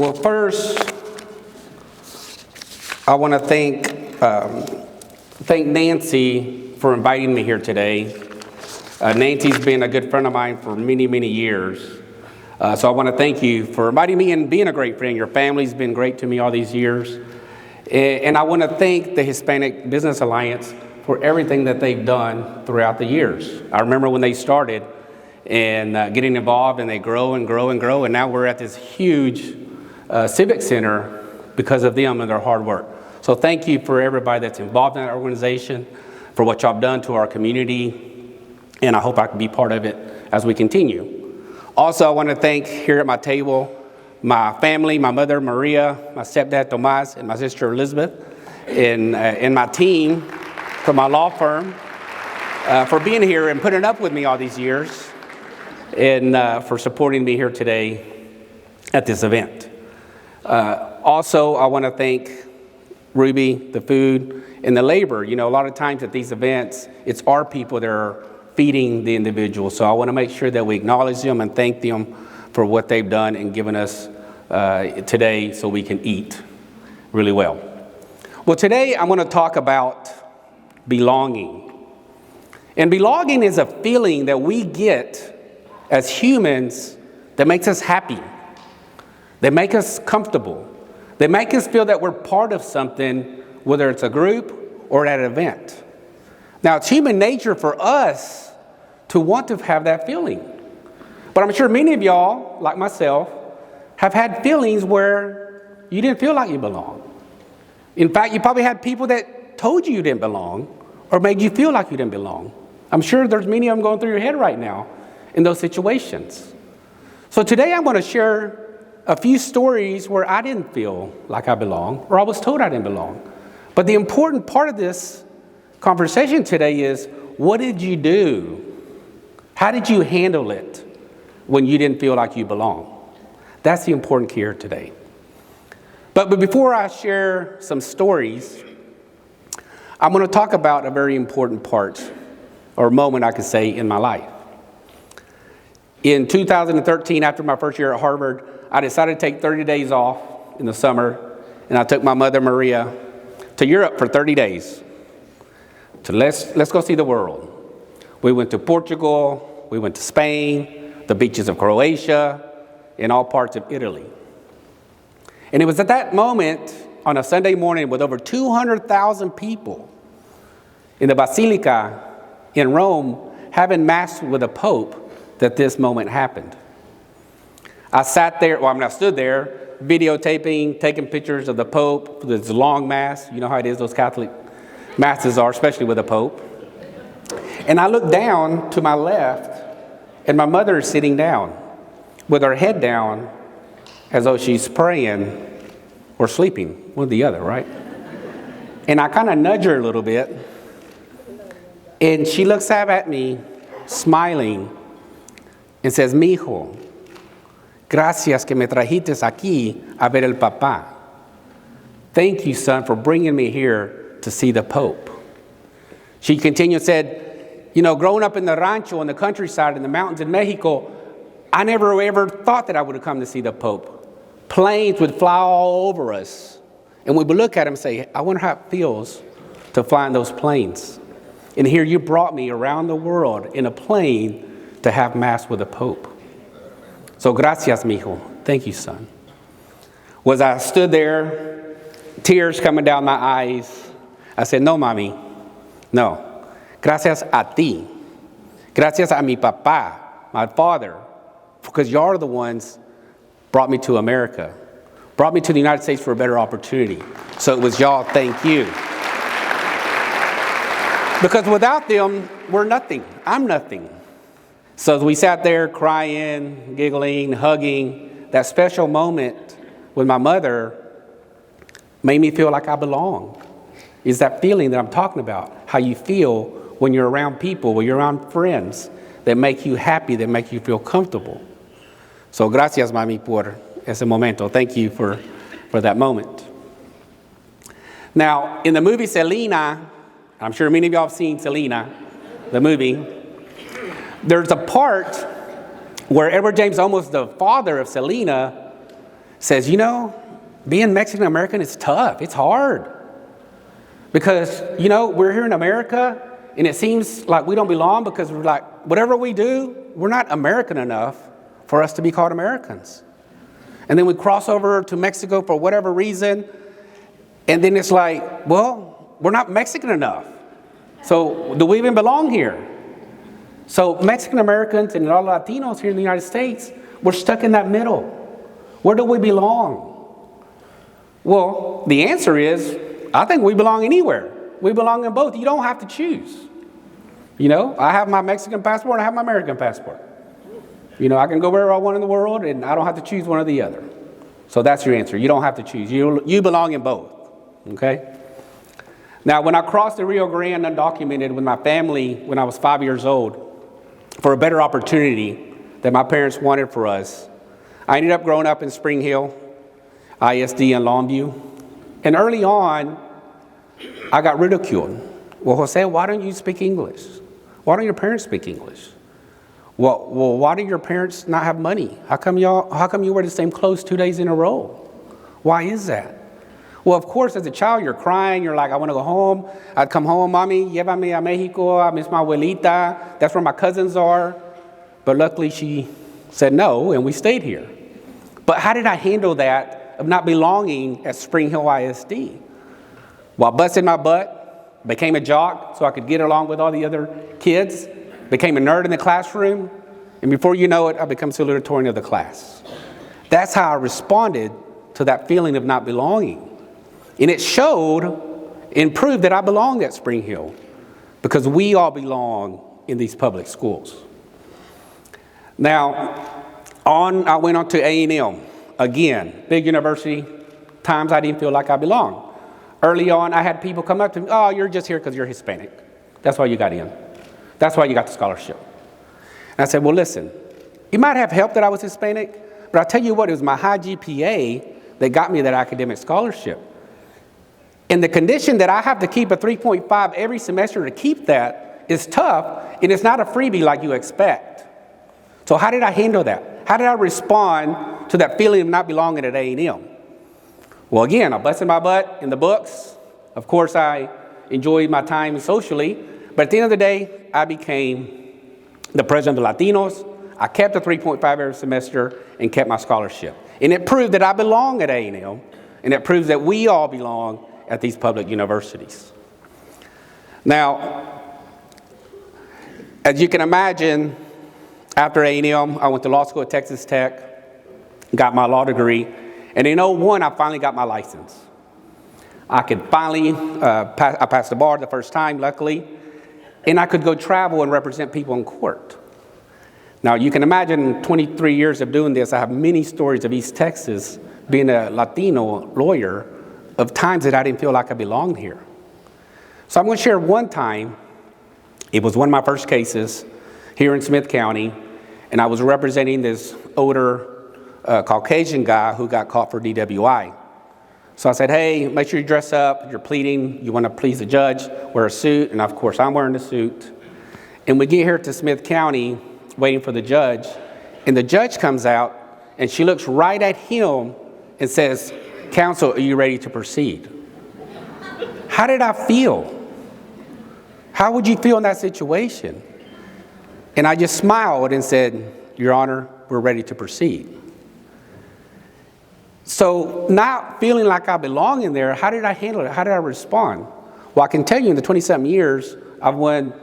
Well, first, I want to thank Nancy for inviting me here today. Nancy's been a good friend of mine for many, many years. So I want to thank you for inviting me and being a great friend. Your family's been great to me all these years. And I want to thank the Hispanic Business Alliance for everything that they've done throughout the years. I remember when they started and getting involved, and they grow and grow and grow, and now we're at this huge civic center because of them and their hard work. So thank you for everybody that's involved in that organization, for what y'all have done to our community, and I hope I can be part of it as we continue. Also, I want to thank here at my table my family, my mother Maria, my stepdad Tomas, and my sister Elizabeth, and my team from my law firm for being here and putting up with me all these years, and for supporting me here today at this event. Also, I want to thank Ruby, the food, and the labor. You know, a lot of times at these events, it's our people that are feeding the individuals. So I want to make sure that we acknowledge them and thank them for what they've done and given us today so we can eat really well. Well, today I'm going to talk about belonging. And belonging is a feeling that we get as humans that makes us happy. They make us comfortable. They make us feel that we're part of something, whether it's a group or at an event. Now, it's human nature for us to want to have that feeling. But I'm sure many of y'all, like myself, have had feelings where you didn't feel like you belong. In fact, you probably had people that told you didn't belong or made you feel like you didn't belong. I'm sure there's many of them going through your head right now in those situations. So today I'm going to share a few stories where I didn't feel like I belong, or I was told I didn't belong. But the important part of this conversation today is, what did you do? How did you handle it when you didn't feel like you belong? That's the important key here today. But before I share some stories, I'm going to talk about a very important part, or moment I could say, in my life. In 2013, after my first year at Harvard, I decided to take 30 days off in the summer, and I took my mother Maria to Europe for 30 days. So let's go see the world. We went to Portugal, we went to Spain, the beaches of Croatia, and all parts of Italy. And it was at that moment, on a Sunday morning with over 200,000 people in the Basilica in Rome, having Mass with the Pope, that this moment happened. I stood there, videotaping, taking pictures of the Pope for this long Mass. You know how it is, those Catholic Masses are, especially with the Pope. And I looked down to my left, and my mother is sitting down with her head down as though she's praying or sleeping, one or the other, right? And I kind of nudge her a little bit, and she looks up at me, smiling, and says, "Mijo, gracias que me trajiste aquí a ver el papá." Thank you, son, for bringing me here to see the Pope. She continued and said, you know, growing up in the rancho, in the countryside, in the mountains in Mexico, I never ever thought that I would have come to see the Pope. Planes would fly all over us, and we would look at him and say, I wonder how it feels to fly in those planes. And here you brought me around the world in a plane to have Mass with the Pope. So gracias, mijo. Thank you, son. As I stood there, tears coming down my eyes, I said, no, mami, no. Gracias a ti. Gracias a mi papá, my father, because y'all are the ones brought me to America, brought me to the United States for a better opportunity. So it was y'all, thank you. Because without them, we're nothing. I'm nothing. So as we sat there crying, giggling, hugging, that special moment with my mother made me feel like I belong. Is that feeling that I'm talking about, how you feel when you're around people, when you're around friends that make you happy, that make you feel comfortable. So gracias, mami, por ese momento. Thank you for that moment. Now, in the movie Selena, I'm sure many of y'all have seen Selena, the movie, there's a part where Edward James Olmos, the father of Selena, says, being Mexican American is tough. It's hard. Because, we're here in America, and it seems like we don't belong because we're like, whatever we do, we're not American enough for us to be called Americans. And then we cross over to Mexico for whatever reason, and then it's like, well, we're not Mexican enough. So do we even belong here? So Mexican Americans and a lot of Latinos here in the United States, we're stuck in that middle. Where do we belong? Well, the answer is, I think we belong anywhere. We belong in both. You don't have to choose. I have my Mexican passport and I have my American passport. I can go wherever I want in the world and I don't have to choose one or the other. So that's your answer. You don't have to choose. You belong in both. Okay? Now, when I crossed the Rio Grande undocumented with my family when I was 5 years old for a better opportunity that my parents wanted for us, I ended up growing up in Spring Hill, ISD in Longview. And early on, I got ridiculed. Well, Jose, why don't you speak English? Why don't your parents speak English? Well, why do your parents not have money? How come you wear the same clothes 2 days in a row? Why is that? Well, of course, as a child, you're crying. You're like, I want to go home. I'd come home, Mommy, llévame a Mexico. I miss my abuelita. That's where my cousins are. But luckily, she said no, and we stayed here. But how did I handle that of not belonging at Spring Hill ISD? Well, I busted my butt, became a jock so I could get along with all the other kids, became a nerd in the classroom, and before you know it, I become salutatorian of the class. That's how I responded to that feeling of not belonging. And it showed and proved that I belonged at Spring Hill because we all belong in these public schools. Now, I went on to A&M. Again, big university, times I didn't feel like I belonged. Early on, I had people come up to me, oh, you're just here because you're Hispanic. That's why you got in. That's why you got the scholarship. And I said, well, listen, it might have helped that I was Hispanic, but I'll tell you what, it was my high GPA that got me that academic scholarship. And the condition that I have to keep a 3.5 every semester to keep that is tough, and it's not a freebie like you expect. So how did I handle that? How did I respond to that feeling of not belonging at A&M? Well, again, I busted my butt in the books. Of course, I enjoyed my time socially. But at the end of the day, I became the president of the Latinos. I kept the 3.5 every semester and kept my scholarship. And it proved that I belong at A&M. And it proves that we all belong at these public universities. Now, as you can imagine, after A&M, I went to law school at Texas Tech, got my law degree. And in 2001, I finally got my license. I could finally, I passed the bar the first time, luckily, and I could go travel and represent people in court. Now, you can imagine 23 years of doing this, I have many stories of East Texas, being a Latino lawyer, of times that I didn't feel like I belonged here. So I'm going to share one time. It was one of my first cases here in Smith County, and I was representing this older Caucasian guy who got caught for DWI. So I said, hey, make sure you dress up. You're pleading. You want to please the judge. Wear a suit. And of course, I'm wearing the suit. And we get here to Smith County waiting for the judge. And the judge comes out and she looks right at him and says, counsel, are you ready to proceed? How did I feel? How would you feel in that situation? And I just smiled and said, Your Honor, we're ready to proceed. So not feeling like I belong in there, how did I handle it? How did I respond? Well, I can tell you in the 20-something years, I've won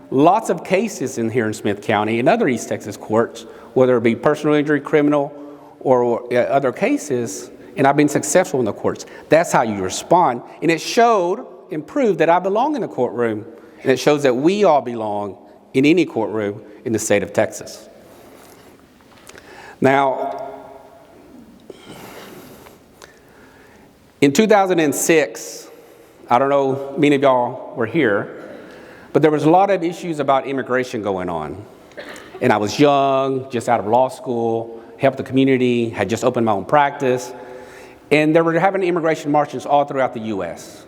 lots of cases in here in Smith County and other East Texas courts, whether it be personal injury, criminal, or other cases, and I've been successful in the courts. That's how you respond. And it showed and proved that I belong in the courtroom, and it shows that we all belong in any courtroom in the state of Texas. Now, in 2006, I don't know, many of y'all were here, but there was a lot of issues about immigration going on. And I was young, just out of law school, helped the community, had just opened my own practice. And they were having immigration marches all throughout the U.S.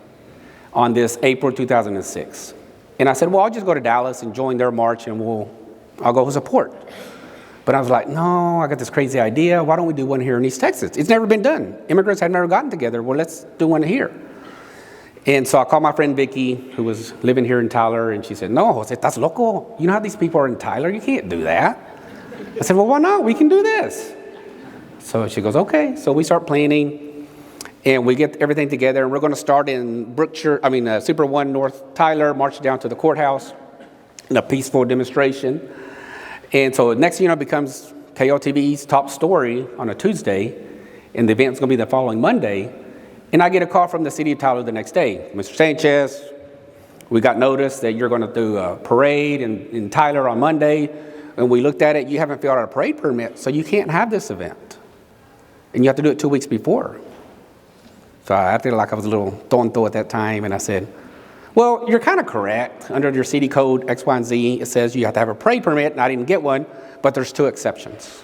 on this April 2006. And I said, well, I'll just go to Dallas and join their march and I'll go support. But I was like, no, I got this crazy idea. Why don't we do one here in East Texas? It's never been done. Immigrants had never gotten together. Well, let's do one here. And so I called my friend Vicky, who was living here in Tyler, and she said, no, Jose, estás loco. You know how these people are in Tyler? You can't do that. I said, well, why not? We can do this. So she goes, okay. So we start planning, and we get everything together, and we're going to start in Super 1 North Tyler, march down to the courthouse in a peaceful demonstration. And so next thing you know, it becomes KOTV's top story on a Tuesday, and the event's going to be the following Monday. And I get a call from the city of Tyler the next day. Mr. Sanchez, we got notice that you're going to do a parade in Tyler on Monday. And we looked at it, you haven't filled out a parade permit, so you can't have this event. And you have to do it 2 weeks before. So I acted like I was a little tonto at that time, and I said, well, you're kind of correct. Under your city code X, Y, and Z, it says you have to have a parade permit, and I didn't get one, but there's 2 exceptions.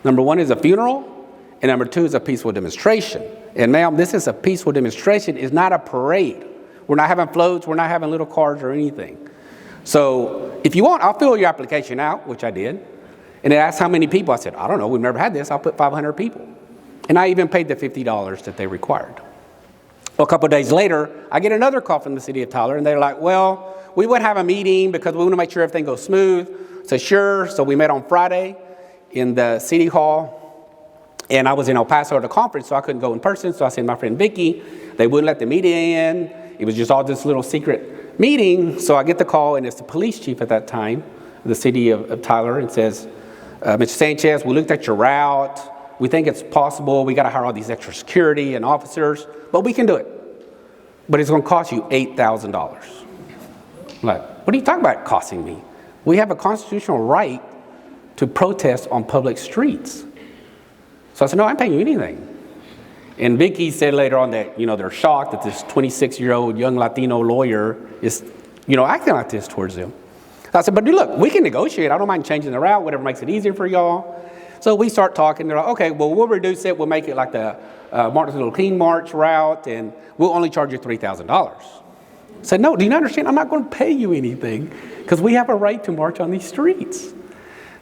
Number 1 is a funeral, and number 2 is a peaceful demonstration. And ma'am, this is a peaceful demonstration. It's not a parade. We're not having floats. We're not having little cars or anything. So if you want, I'll fill your application out, which I did. And it asked how many people. I said, I don't know. We've never had this. I'll put 500 people. And I even paid the $50 that they required. Well, a couple of days later, I get another call from the city of Tyler. And they're like, well, we would have a meeting because we want to make sure everything goes smooth. So sure. So we met on Friday in the city hall. And I was in El Paso at a conference, so I couldn't go in person. So I sent my friend Vicky. They wouldn't let the meeting in. It was just all this little secret meeting. So I get the call, and it's the police chief at that time, the city of Tyler, and says, Mr. Sanchez, we looked at your route. We think it's possible. We got to hire all these extra security and officers, but we can do it. But it's going to cost you $8,000. I'm like, what are you talking about costing me? We have a constitutional right to protest on public streets. So I said, no, I'm paying you anything. And Vicky said later on that, they're shocked that this 26-year-old young Latino lawyer is, acting like this towards them. So I said, but look, we can negotiate. I don't mind changing the route, whatever makes it easier for y'all. So we start talking. They're like, okay, well, we'll reduce it. We'll make it like the Martin Luther King March route, and we'll only charge you $3,000. I said, no, do you not understand? I'm not going to pay you anything because we have a right to march on these streets.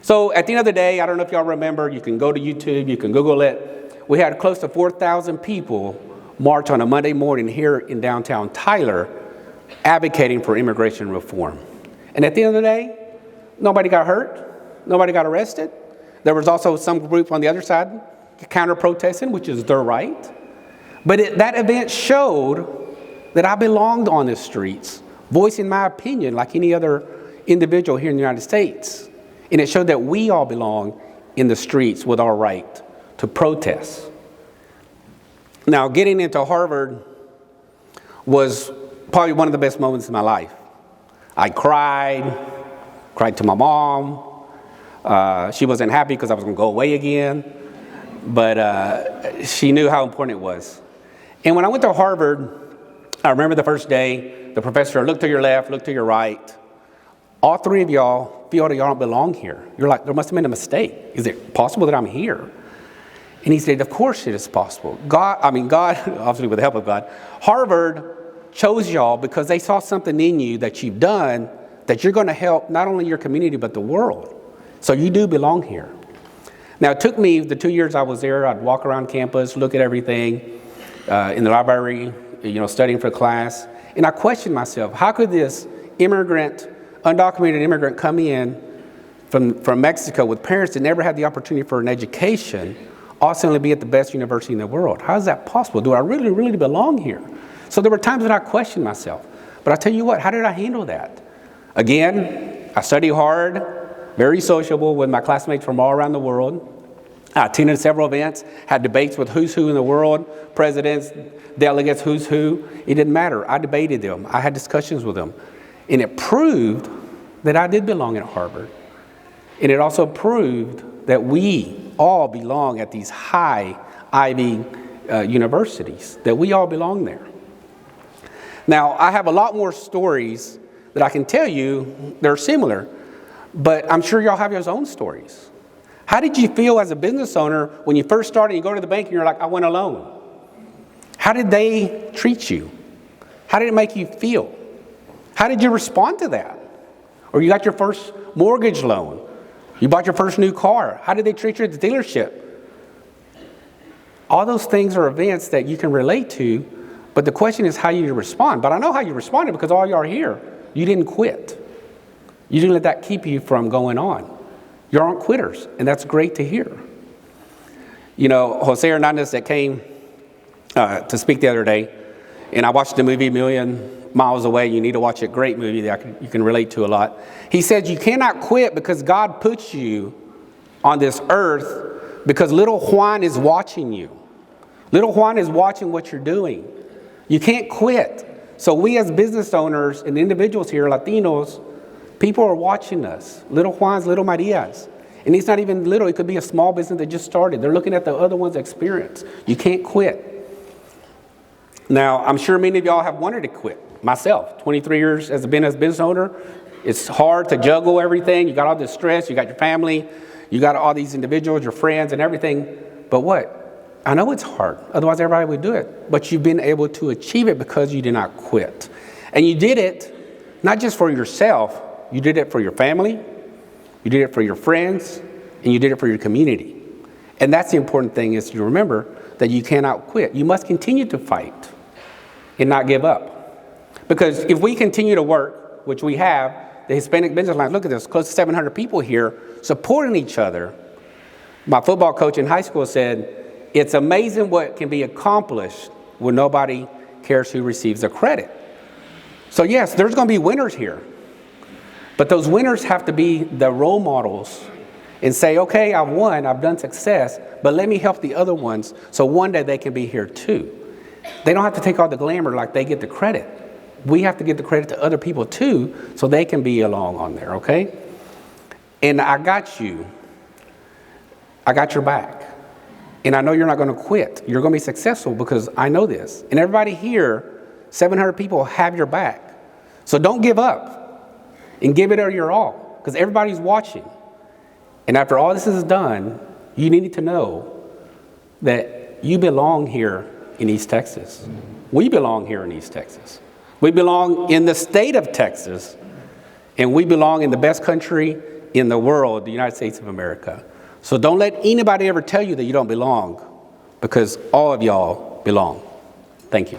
So at the end of the day, I don't know if y'all remember, you can go to YouTube, you can Google it. We had close to 4,000 people march on a Monday morning here in downtown Tyler advocating for immigration reform. And at the end of the day, nobody got hurt, nobody got arrested. There was also some group on the other side counter-protesting, which is their right. But that event showed that I belonged on the streets, voicing my opinion like any other individual here in the United States. And it showed that we all belong in the streets with our right to protest. Now, getting into Harvard was probably one of the best moments in my life. I cried to my mom. She wasn't happy because I was going to go away again, but she knew how important it was. And when I went to Harvard, I remember the first day, the professor looked to your left, looked to your right. All 3 of y'all feel that y'all don't belong here. You're like, there must have been a mistake. Is it possible that I'm here? And he said, of course it is possible. God, obviously with the help of God, Harvard chose y'all because they saw something in you that you've done that you're going to help not only your community but the world. So you do belong here. Now it took me the 2 years I was there, I'd walk around campus, look at everything in the library, studying for class. And I questioned myself, how could this undocumented immigrant come in from Mexico with parents that never had the opportunity for an education, also be at the best university in the world? How is that possible? Do I really, really belong here? So there were times that I questioned myself. But I tell you what, how did I handle that? Again, I studied hard, very sociable with my classmates from all around the world. I attended several events, had debates with who's who in the world, presidents, delegates, who's who. It didn't matter. I debated them. I had discussions with them. And it proved that I did belong at Harvard. And it also proved that we all belong at these high Ivy universities, that we all belong there. Now, I have a lot more stories that I can tell you. They're similar, but I'm sure y'all have your own stories. How did you feel as a business owner when you first started, you go to the bank and you're like, I want a loan? How did they treat you? How did it make you feel? How did you respond to that? Or you got your first mortgage loan. You bought your first new car. How did they treat you at the dealership? All those things are events that you can relate to, but the question is how you respond. But I know how you responded because all you are here. You didn't quit. You didn't let that keep you from going on. You aren't quitters, and that's great to hear. You know, Jose Hernandez that came to speak the other day, and I watched the movie Million Miles Away. You need to watch it. Great movie that you can relate to a lot. He said you cannot quit because God puts you on this earth because little Juan is watching you. Little Juan is watching what you're doing. You can't quit. So we as business owners and individuals here, Latinos, people are watching us. Little Juans, little Marias. And it's not even little. It could be a small business that just started. They're looking at the other one's experience. You can't quit. Now, I'm sure many of y'all have wanted to quit. Myself, 23 years as a business owner. It's hard to juggle everything. You got all this stress. You got your family. You got all these individuals, your friends and everything. But what? I know it's hard. Otherwise, everybody would do it. But you've been able to achieve it because you did not quit. And you did it not just for yourself. You did it for your family. You did it for your friends. And you did it for your community. And that's the important thing is to remember that you cannot quit. You must continue to fight and not give up. Because if we continue to work, which we have, the Hispanic business line, look at this, close to 700 people here supporting each other. My football coach in high school said, it's amazing what can be accomplished when nobody cares who receives the credit. So yes, there's going to be winners here. But those winners have to be the role models and say, okay, I've won, I've done success, but let me help the other ones so one day they can be here too. They don't have to take all the glamour like they get the credit. We have to give the credit to other people too so they can be along on there, okay? And I got you. I got your back. And I know you're not going to quit. You're going to be successful because I know this. And everybody here, 700 people have your back. So don't give up and give it your all because everybody's watching. And after all this is done, you need to know that you belong here in East Texas. We belong here in East Texas. We belong in the state of Texas. And we belong in the best country in the world, the United States of America. So don't let anybody ever tell you that you don't belong because all of y'all belong. Thank you.